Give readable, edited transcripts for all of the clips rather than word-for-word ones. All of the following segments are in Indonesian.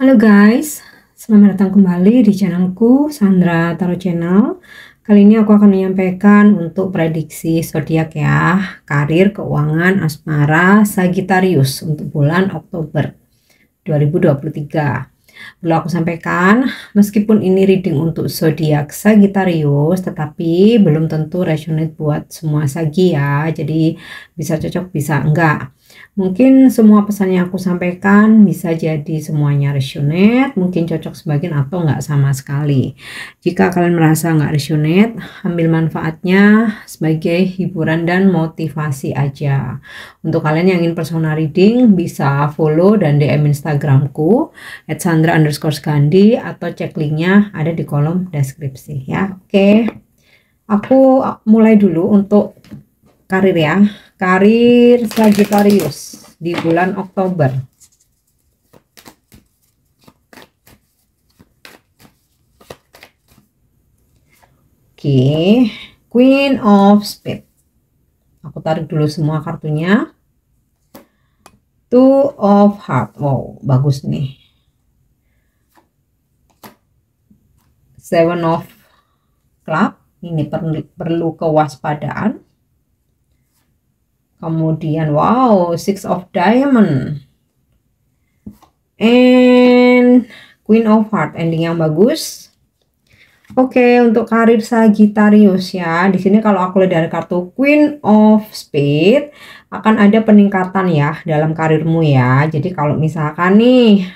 Halo guys, selamat datang kembali di channelku Sandra Tarot Channel. Kali ini aku akan menyampaikan untuk prediksi zodiak ya, karir, keuangan, asmara, Sagittarius untuk bulan Oktober 2023. Perlu aku sampaikan, meskipun ini reading untuk zodiak Sagittarius, tetapi belum tentu resonate buat semua Sagi ya. Jadi bisa cocok, bisa enggak. Mungkin semua pesan yang aku sampaikan bisa jadi semuanya resonate, mungkin cocok sebagian atau enggak sama sekali. Jika kalian merasa enggak resonate, ambil manfaatnya sebagai hiburan dan motivasi aja. Untuk kalian yang ingin personal reading, bisa follow dan DM Instagramku @sandra_gandhi atau cek linknya ada di kolom deskripsi ya. Oke, aku mulai dulu untuk karir ya. Karir Sagittarius di bulan Oktober. Oke, Queen of Spades. Aku tarik dulu semua kartunya. Two of Hearts. Wow, bagus nih. Seven of Club. Ini perlu kewaspadaan. Kemudian wow, Six of Diamond and Queen of Hearts, ending yang bagus. Oke, untuk karir Sagittarius ya. Di sini kalau aku lihat dari kartu Queen of Spades akan ada peningkatan ya dalam karirmu ya. Jadi kalau misalkan nih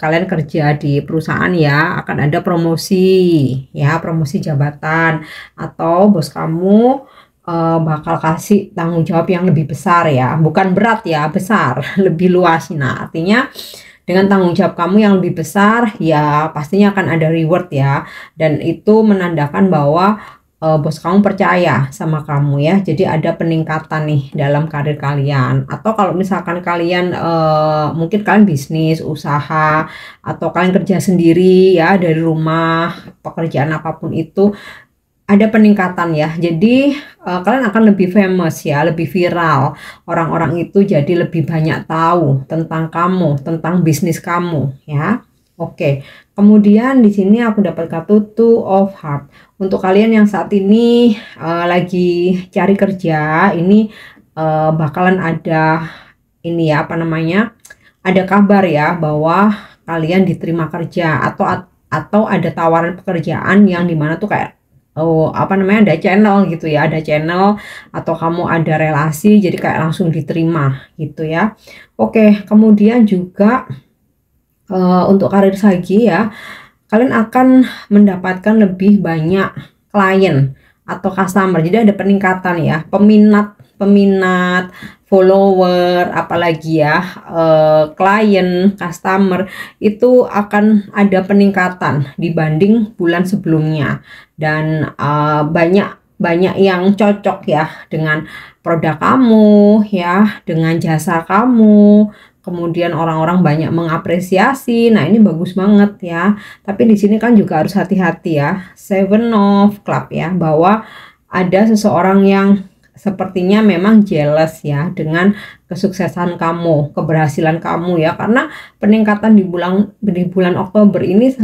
kalian kerja di perusahaan ya, akan ada promosi ya, promosi jabatan, atau bos kamu bakal kasih tanggung jawab yang lebih besar ya, bukan berat ya, besar, lebih luas. Nah artinya dengan tanggung jawab kamu yang lebih besar ya pastinya akan ada reward ya, dan itu menandakan bahwa bos kamu percaya sama kamu ya. Jadi ada peningkatan nih dalam karir kalian. Atau kalau misalkan kalian mungkin kalian bisnis, usaha, atau kalian kerja sendiri ya dari rumah, pekerjaan apapun itu, ada peningkatan ya. Jadi kalian akan lebih famous ya, lebih viral. Orang-orang itu jadi lebih banyak tahu tentang kamu, tentang bisnis kamu ya. Oke. Kemudian di sini aku dapat kartu Two of Hearts. Untuk kalian yang saat ini lagi cari kerja, ini bakalan ada ini ya, apa namanya? Ada kabar ya bahwa kalian diterima kerja, atau ada tawaran pekerjaan yang dimana tuh kayak apa namanya, ada channel gitu ya, ada channel atau kamu ada relasi jadi kayak langsung diterima gitu ya. Oke, kemudian juga untuk karir Sagi ya, kalian akan mendapatkan lebih banyak klien atau customer. Jadi ada peningkatan ya, peminat, follower, apalagi ya klien, customer itu akan ada peningkatan dibanding bulan sebelumnya, dan banyak yang cocok ya dengan produk kamu ya, dengan jasa kamu. Kemudian orang-orang banyak mengapresiasi. Nah, ini bagus banget ya. Tapi di sini kan juga harus hati-hati ya. Seven of Club ya, bahwa ada seseorang yang sepertinya memang jealous ya dengan kesuksesan kamu, keberhasilan kamu ya, karena peningkatan di bulan Oktober ini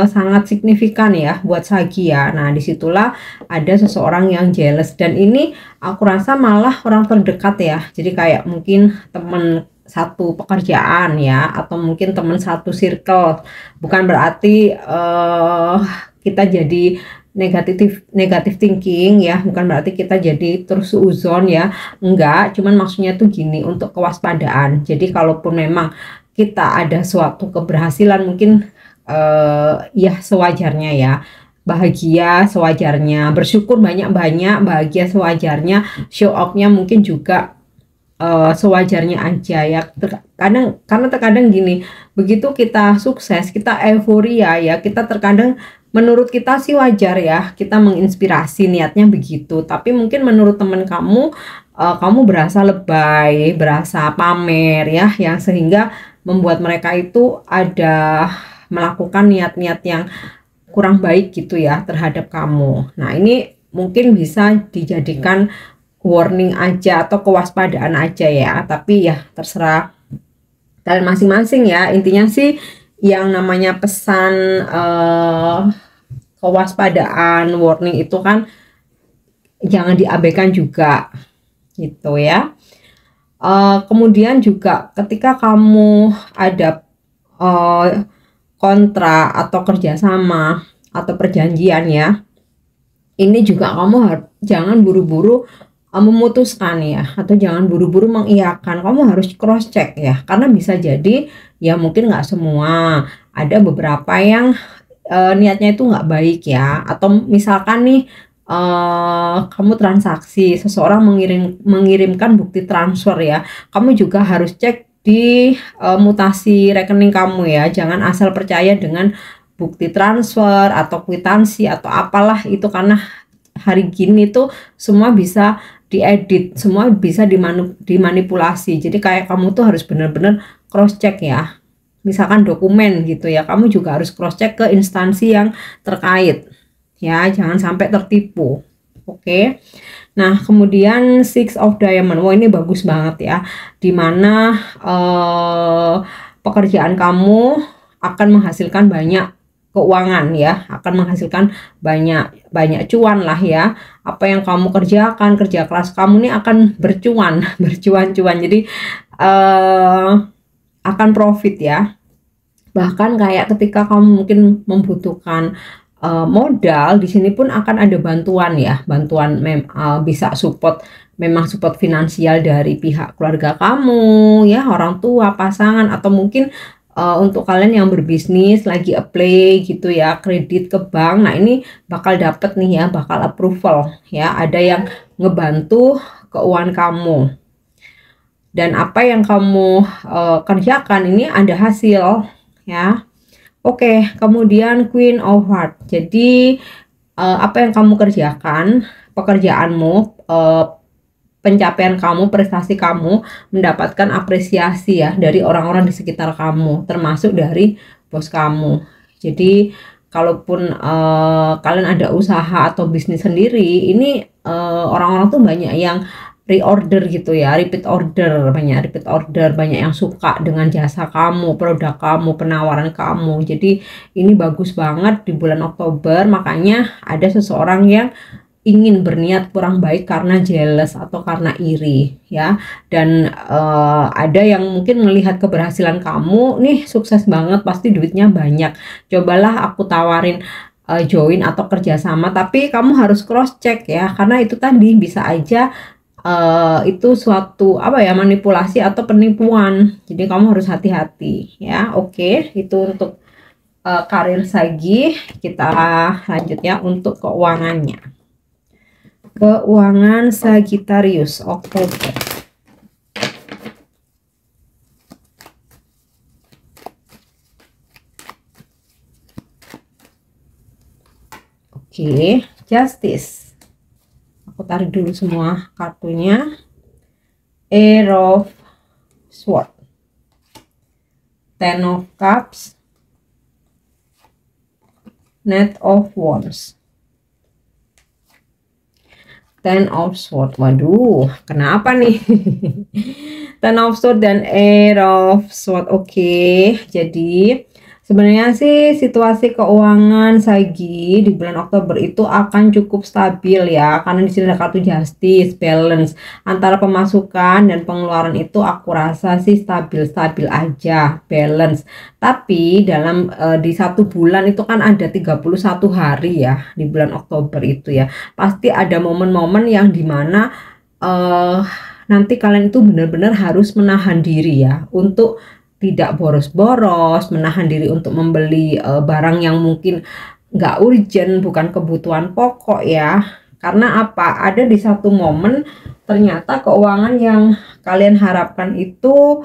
sangat signifikan ya buat Sagi ya. Nah, disitulah ada seseorang yang jealous, dan ini aku rasa malah orang terdekat ya. Jadi kayak mungkin temen satu pekerjaan ya, atau mungkin teman satu circle. Bukan berarti kita jadi negatif thinking ya, bukan berarti kita jadi terus uzon ya, enggak, cuman maksudnya tuh gini, untuk kewaspadaan. Jadi kalaupun memang kita ada suatu keberhasilan, mungkin ya sewajarnya ya, bahagia sewajarnya, bersyukur banyak-banyak, bahagia sewajarnya, show off-nya mungkin juga sewajarnya aja ya. Karena terkadang gini, begitu kita sukses, kita euforia ya, kita terkadang menurut kita sih wajar ya, kita menginspirasi, niatnya begitu. Tapi mungkin menurut teman kamu, kamu berasa lebay, berasa pamer ya, yang sehingga membuat mereka itu ada melakukan niat-niat yang kurang baik gitu ya terhadap kamu. Nah, ini mungkin bisa dijadikan warning aja atau kewaspadaan aja ya, tapi ya terserah kalian masing-masing ya. Intinya sih yang namanya pesan kewaspadaan, warning itu kan jangan diabaikan juga gitu ya. Kemudian juga ketika kamu ada kontrak atau kerjasama atau perjanjian ya, ini juga kamu jangan buru-buru memutuskan ya, atau jangan buru-buru mengiyakan. Kamu harus cross check ya, karena bisa jadi ya mungkin nggak semua, ada beberapa yang niatnya itu nggak baik ya. Atau misalkan nih kamu transaksi, seseorang mengirimkan bukti transfer ya, kamu juga harus cek di mutasi rekening kamu ya. Jangan asal percaya dengan bukti transfer atau kwitansi atau apalah itu, karena hari gini tuh semua bisa diedit, semua bisa dimanipulasi. Jadi kayak kamu tuh harus benar-benar cross check ya. Misalkan dokumen gitu ya, kamu juga harus cross check ke instansi yang terkait ya, jangan sampai tertipu. Oke. Nah, kemudian Six of Diamond. Wah, ini bagus banget ya. Dimana pekerjaan kamu akan menghasilkan banyak keuangan ya, akan menghasilkan banyak cuan lah ya. Apa yang kamu kerjakan, kerja keras kamu ini akan bercuan, bercuan-cuan. Jadi akan profit ya. Bahkan kayak ketika kamu mungkin membutuhkan modal, di sini pun akan ada bantuan ya, bantuan bisa support, memang support finansial dari pihak keluarga kamu ya, orang tua, pasangan, atau mungkin untuk kalian yang berbisnis lagi apply gitu ya, kredit ke bank. Nah, ini bakal dapet nih ya, bakal approval ya, ada yang ngebantu keuangan kamu. Dan apa yang kamu kerjakan ini ada hasil ya. Oke, kemudian Queen of Hearts. Jadi apa yang kamu kerjakan, pekerjaanmu, pencapaian kamu, prestasi kamu mendapatkan apresiasi ya dari orang-orang di sekitar kamu, termasuk dari bos kamu. Jadi kalaupun kalian ada usaha atau bisnis sendiri, ini orang-orang tuh banyak yang reorder gitu ya, repeat order, banyak yang suka dengan jasa kamu, produk kamu, penawaran kamu. Jadi ini bagus banget di bulan Oktober. Makanya ada seseorang yang ingin berniat kurang baik karena jealous atau karena iri ya. Dan ada yang mungkin melihat keberhasilan kamu nih, sukses banget, pasti duitnya banyak, cobalah aku tawarin join atau kerjasama. Tapi kamu harus cross check ya, karena itu tadi bisa aja itu suatu apa ya, manipulasi atau penipuan. Jadi kamu harus hati-hati ya. Oke, itu untuk karir Sagi. Kita lanjut ya untuk keuangannya. Keuangan Sagittarius Oktober. Oke, Justice. Aku tarik dulu semua kartunya. Ace of Swords, Ten of Cups, Knight of Wands, Ten of Swords. Waduh, kenapa nih? Ten of Swords dan Ace of Swords. Oke, jadi sebenarnya sih situasi keuangan Sagi di bulan Oktober itu akan cukup stabil ya, karena di sini ada kartu Justice, balance antara pemasukan dan pengeluaran itu aku rasa sih stabil-stabil aja, balance. Tapi dalam di satu bulan itu kan ada 31 hari ya di bulan Oktober itu ya. Pasti ada momen-momen yang dimana nanti kalian itu benar-benar harus menahan diri ya untuk tidak boros-boros, menahan diri untuk membeli barang yang mungkin nggak urgent, bukan kebutuhan pokok ya. Karena apa? Ada di satu momen ternyata keuangan yang kalian harapkan itu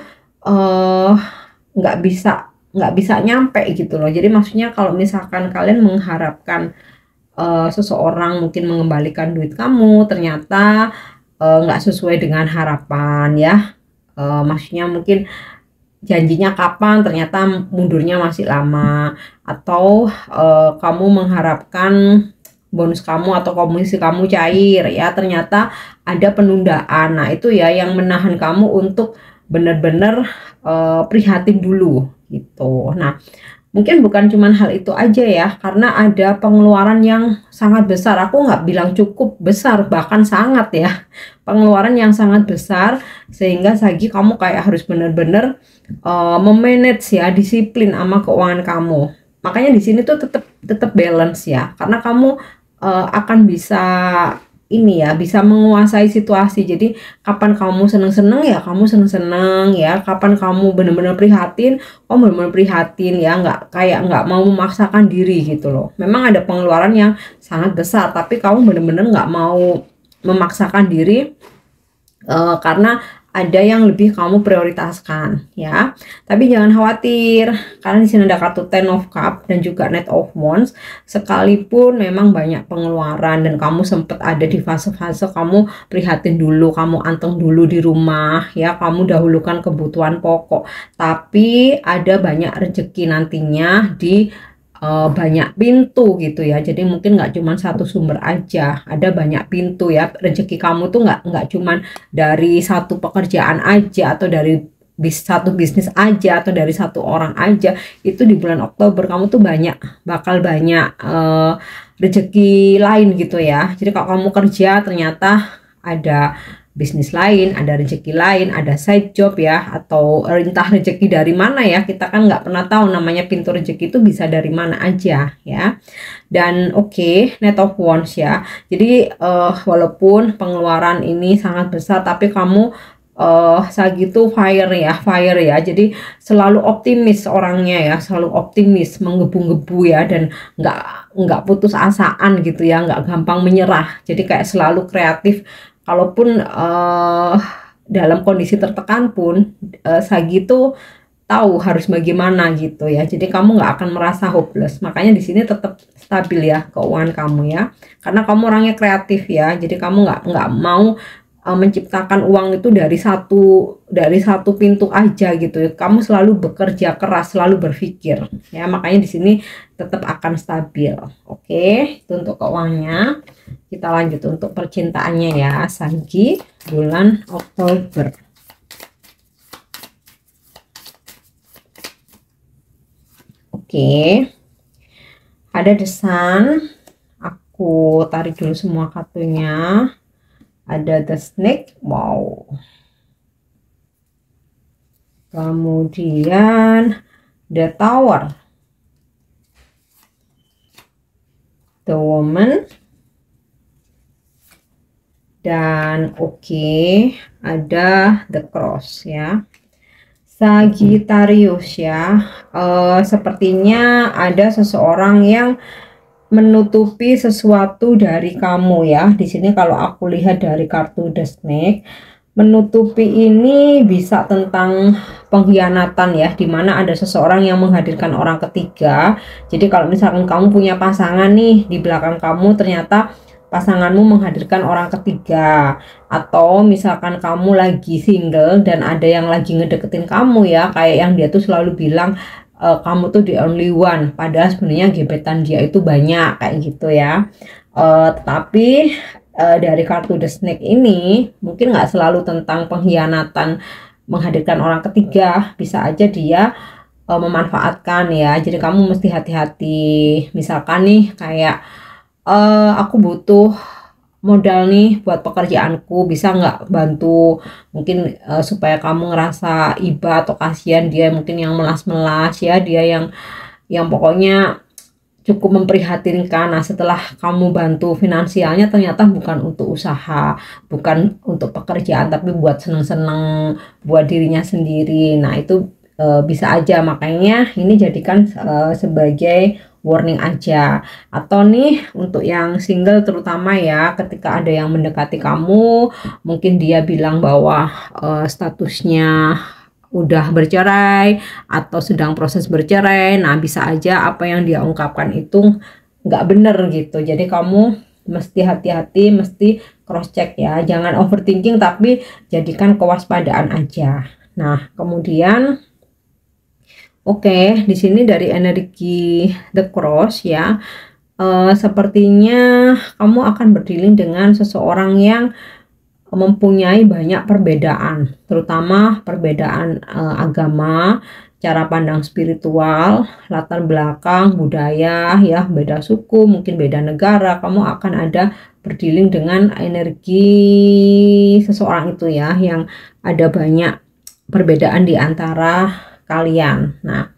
nggak bisa nyampe gitu loh. Jadi maksudnya kalau misalkan kalian mengharapkan seseorang mungkin mengembalikan duit kamu, ternyata nggak sesuai dengan harapan ya. Maksudnya mungkin janjinya kapan, ternyata mundurnya masih lama, atau kamu mengharapkan bonus kamu atau komisi kamu cair ya, ternyata ada penundaan. Nah, itu ya yang menahan kamu untuk benar-benar prihatin dulu gitu. Nah, mungkin bukan cuman hal itu aja ya, karena ada pengeluaran yang sangat besar. Aku nggak bilang cukup besar, bahkan sangat ya. Pengeluaran yang sangat besar, sehingga Sagi kamu kayak harus bener-bener memanage ya, disiplin sama keuangan kamu. Makanya di sini tuh tetap balance ya, karena kamu akan bisa ini ya, bisa menguasai situasi. Jadi kapan kamu seneng-seneng ya kamu seneng-seneng ya, kapan kamu bener-bener prihatin kamu bener-bener prihatin ya, nggak mau memaksakan diri gitu loh. Memang ada pengeluaran yang sangat besar, tapi kamu bener-bener nggak mau memaksakan diri karena ada yang lebih kamu prioritaskan ya. Tapi jangan khawatir, karena di sini ada kartu Ten of Cup dan juga Knight of Wands. Sekalipun memang banyak pengeluaran dan kamu sempat ada di fase-fase kamu prihatin dulu, kamu anteng dulu di rumah ya, kamu dahulukan kebutuhan pokok. Tapi ada banyak rezeki nantinya di banyak pintu gitu ya. Jadi mungkin nggak cuma satu sumber aja, ada banyak pintu ya. Rezeki kamu tuh nggak cuma dari satu pekerjaan aja, atau dari satu bisnis aja, atau dari satu orang aja. Itu di bulan Oktober kamu tuh bakal banyak rezeki lain gitu ya. Jadi kalau kamu kerja ternyata ada bisnis lain, ada rezeki lain, ada side job ya, atau entah rezeki dari mana ya, kita kan nggak pernah tahu, namanya pintu rezeki itu bisa dari mana aja ya. Dan oke, Knight of Wands ya, jadi walaupun pengeluaran ini sangat besar, tapi kamu Sagi itu fire ya, jadi selalu optimis orangnya ya, selalu optimis, menggebu-gebu ya, dan nggak putus asaan gitu ya, nggak gampang menyerah. Jadi kayak selalu kreatif. Kalaupun dalam kondisi tertekan pun Sagi itu tahu harus bagaimana gitu ya. Jadi kamu nggak akan merasa hopeless. Makanya di sini tetap stabil ya keuangan kamu ya. Karena kamu orangnya kreatif ya. Jadi kamu nggak mau menciptakan uang itu dari satu pintu aja gitu. Kamu selalu bekerja keras, selalu berpikir ya. Makanya di sini tetap akan stabil. Oke, itu untuk keuangannya. Kita lanjut untuk percintaannya ya, Sagi bulan Oktober. Oke, ada The Sun. Aku tarik dulu semua kartunya. Ada The Snake, wow. Kemudian The Tower, The Woman, dan oke, ada The Cross ya. Sagittarius ya, sepertinya ada seseorang yang menutupi sesuatu dari kamu ya. Di sini kalau aku lihat dari kartu The Snake, menutupi ini bisa tentang pengkhianatan ya, dimana ada seseorang yang menghadirkan orang ketiga. Jadi kalau misalkan kamu punya pasangan nih, di belakang kamu ternyata pasanganmu menghadirkan orang ketiga, atau misalkan kamu lagi single dan ada yang lagi ngedeketin kamu ya, kayak yang dia tuh selalu bilang kamu tuh the only one, padahal sebenarnya gebetan dia itu banyak kayak gitu ya. Tetapi dari kartu The Snake ini mungkin nggak selalu tentang pengkhianatan menghadirkan orang ketiga, bisa aja dia memanfaatkan ya. Jadi kamu mesti hati-hati. Misalkan nih kayak aku butuh modal nih buat pekerjaanku, bisa nggak bantu mungkin supaya kamu ngerasa iba atau kasihan dia, mungkin yang melas-melas ya, dia yang pokoknya cukup memprihatinkan. Nah setelah kamu bantu finansialnya ternyata bukan untuk usaha, bukan untuk pekerjaan, tapi buat seneng-seneng, buat dirinya sendiri. Nah itu bisa aja, makanya ini jadikan sebagai warning aja. Atau nih untuk yang single terutama ya, ketika ada yang mendekati kamu, mungkin dia bilang bahwa statusnya udah bercerai atau sedang proses bercerai. Nah bisa aja apa yang dia ungkapkan itu nggak bener gitu. Jadi kamu mesti hati-hati, mesti cross check ya, jangan overthinking, tapi jadikan kewaspadaan aja. Nah kemudian oke, di sini dari energi The Cross ya, sepertinya kamu akan berdealing dengan seseorang yang mempunyai banyak perbedaan, terutama perbedaan agama, cara pandang spiritual, latar belakang, budaya, ya, beda suku, mungkin beda negara, kamu akan ada berdealing dengan energi seseorang itu ya, yang ada banyak perbedaan di antara kalian. Nah,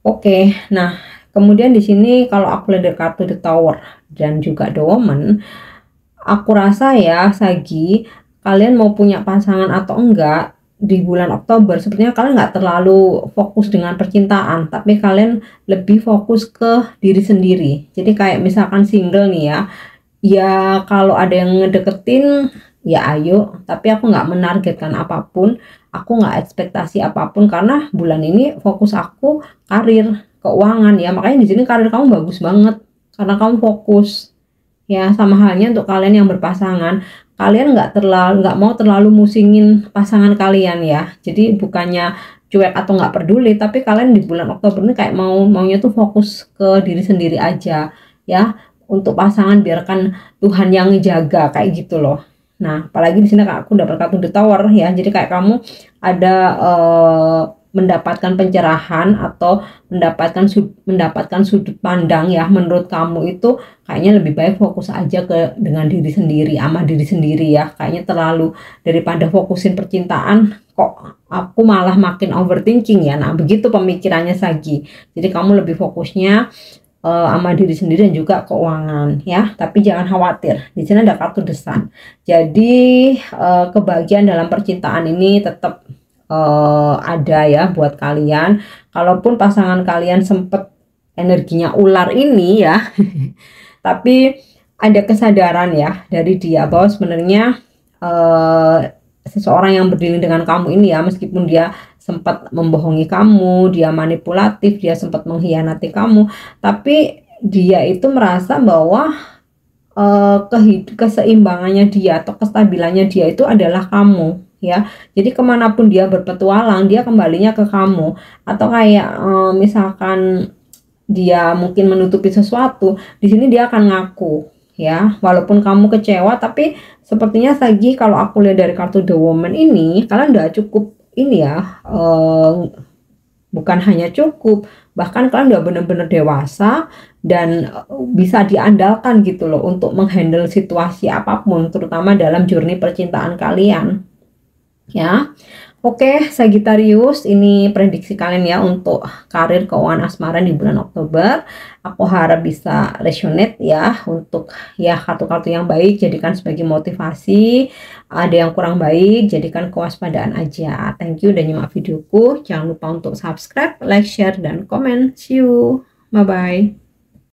oke. Nah, kemudian di sini kalau aku lihat kartu The Tower dan juga The Woman, aku rasa ya Sagi, kalian mau punya pasangan atau enggak di bulan Oktober, sepertinya kalian nggak terlalu fokus dengan percintaan, tapi kalian lebih fokus ke diri sendiri. Jadi kayak misalkan single nih ya, ya kalau ada yang ngedeketin ya ayo, tapi aku nggak menargetkan apapun, aku nggak ekspektasi apapun, karena bulan ini fokus aku karir, keuangan ya. Makanya di sini karir kamu bagus banget karena kamu fokus. Ya, sama halnya untuk kalian yang berpasangan, kalian nggak mau terlalu musingin pasangan kalian ya. Jadi bukannya cuek atau nggak peduli, tapi kalian di bulan Oktober ini kayak maunya tuh fokus ke diri sendiri aja ya. Untuk pasangan biarkan Tuhan yang ngejaga kayak gitu loh. Nah, apalagi di sini aku dapat kartu The Tower ya. Jadi kayak kamu ada mendapatkan pencerahan atau mendapatkan sudut pandang ya, menurut kamu itu kayaknya lebih baik fokus aja ke dengan diri sendiri, sama diri sendiri ya. Kayaknya terlalu, daripada fokusin percintaan kok aku malah makin overthinking ya. Nah, begitu pemikirannya Sagi. Jadi kamu lebih fokusnya sama diri sendiri dan juga keuangan ya. Tapi jangan khawatir, di sini ada kartu The Sun. Jadi kebahagiaan dalam percintaan ini tetap ada ya buat kalian. Kalaupun pasangan kalian sempet energinya ular ini ya, tapi ada kesadaran ya dari dia bahwa sebenarnya seseorang yang berdiri dengan kamu ini ya, meskipun dia sempat membohongi kamu, dia manipulatif, dia sempat mengkhianati kamu, tapi dia itu merasa bahwa keseimbangannya dia atau kestabilannya dia itu adalah kamu ya. Jadi kemanapun dia berpetualang, dia kembalinya ke kamu. Atau kayak misalkan dia mungkin menutupi sesuatu, di sini dia akan ngaku ya, walaupun kamu kecewa. Tapi sepertinya Sagi, kalau aku lihat dari kartu The Woman ini, kalian udah cukup ini ya, bukan hanya cukup, bahkan kalian udah bener-bener dewasa dan bisa diandalkan gitu loh untuk menghandle situasi apapun, terutama dalam journey percintaan kalian ya. Oke Sagittarius, ini prediksi kalian ya untuk karir, keuangan, asmara di bulan Oktober. Aku harap bisa resonate ya untuk ya kartu-kartu yang baik jadikan sebagai motivasi, ada yang kurang baik jadikan kewaspadaan aja. Thank you udah nyimak videoku. Jangan lupa untuk subscribe, like, share, dan komen. See you, bye bye.